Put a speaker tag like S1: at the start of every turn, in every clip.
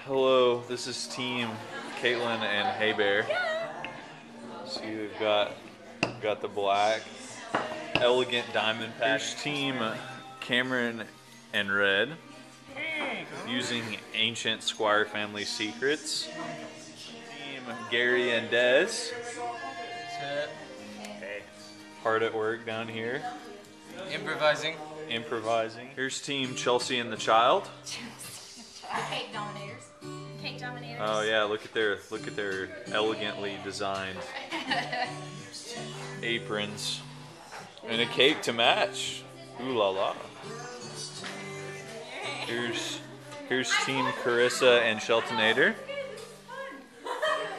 S1: Hello, this is Team Caitlin and Hey Bear. See, we've got the black, elegant diamond patch. Here's Team Cameron and Red, using ancient Squire family secrets. Team Gary and Dez, hard at work down here.
S2: Improvising.
S1: Here's Team Chelsea and the Child.
S3: Cake dominators. Cake dominators.
S1: Oh yeah, look at their elegantly designed aprons and a cake to match. Ooh la la. Here's Team Carissa and Sheltonator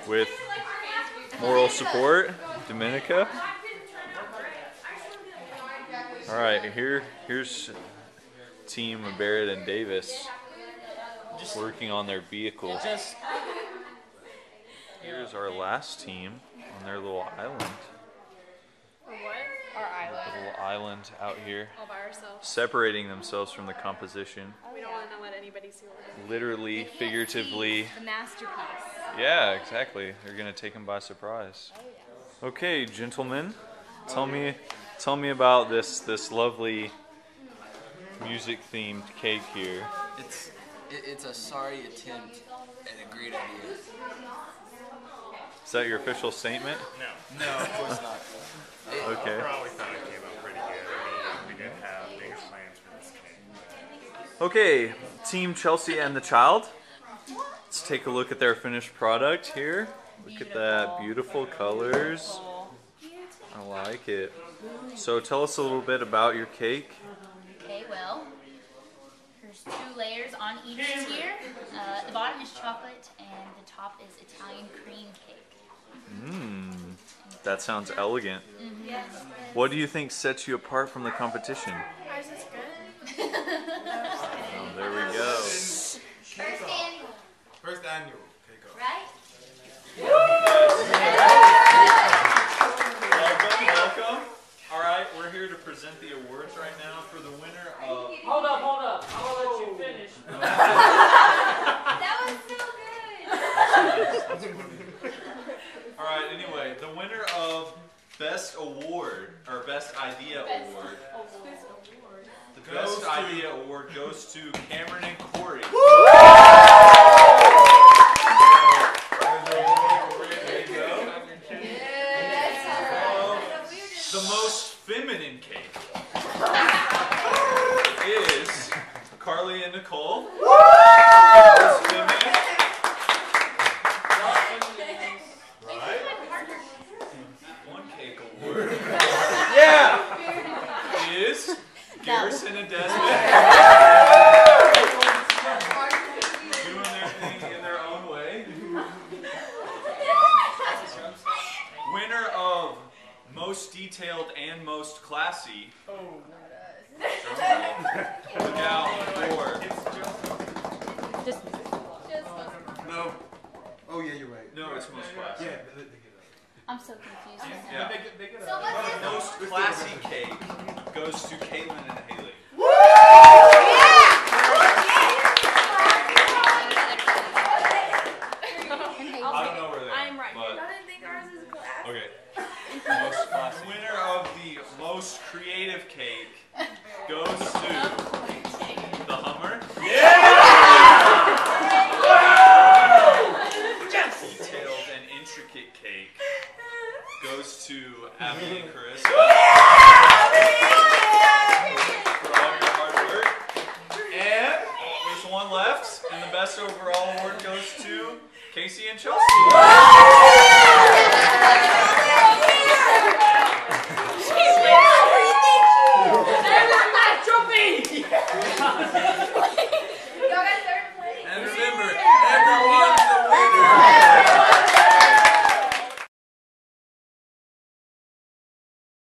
S1: with moral support, Dominica. All right, here's Team Barrett and Davis working on their vehicle. Here's our last team on their little island.
S3: Or what? Our island.
S1: A little island out here,
S3: All by ourselves.
S1: separating themselves from the composition.
S3: We don't want to let anybody see what we're doing.
S1: Literally, figuratively.
S3: The masterpiece.
S1: Yeah, exactly. They're gonna take them by surprise. Okay, gentlemen, tell me about this lovely music-themed cake here.
S2: It's a sorry attempt at a great idea.
S1: Is that your official statement?
S2: No, of course not.
S1: Okay.
S4: Probably thought it came out pretty good. I mean, we didn't have bigger plans for this cake.
S1: Okay, Team Chelsea and the Child. Let's take a look at their finished product here. Look at that, beautiful colors. I like it. So tell us a little bit about your cake.
S5: Okay, well, there's 2 layers on each tier. The bottom is chocolate and the top is Italian cream cake.
S1: That sounds elegant.
S5: Yes.
S1: What do you think sets you apart from the competition?
S3: Ours is good.
S1: Oh, there we go.
S4: First annual cake off.
S5: Right?
S1: Welcome. All right, we're here to present the awards right now for the winner of...
S6: Hold up. I'm gonna let you finish.
S5: That was so good.
S1: All right, anyway, the winner of Best Award, or Best Idea Award. The Best Idea Award goes to Cameron and Corey. There you go. The most feminine cake is Carly and Nicole. Most feminine. Right? One cake award. Yeah! Is Garrison and Desmond. Doing their thing in their own way. Winner of Most Detailed and Most Classy. Look out for.
S4: No. Oh yeah, you're right.
S1: No, it's Most Classy.
S4: Yeah.
S5: I'm so confused right now.
S1: Yeah. Most Classy cake goes to Caitlin and Haley. I don't know where they are.
S3: I'm right
S1: but-
S3: here. I didn't think ours is glass.
S1: Okay. Most classy. Winner of the most creative cake goes to the Hummer. Detailed and intricate cake goes to Abby and Carissa. For all your hard work. And there's one left, and the best overall award goes to Casey and Chelsea.
S6: Trophy!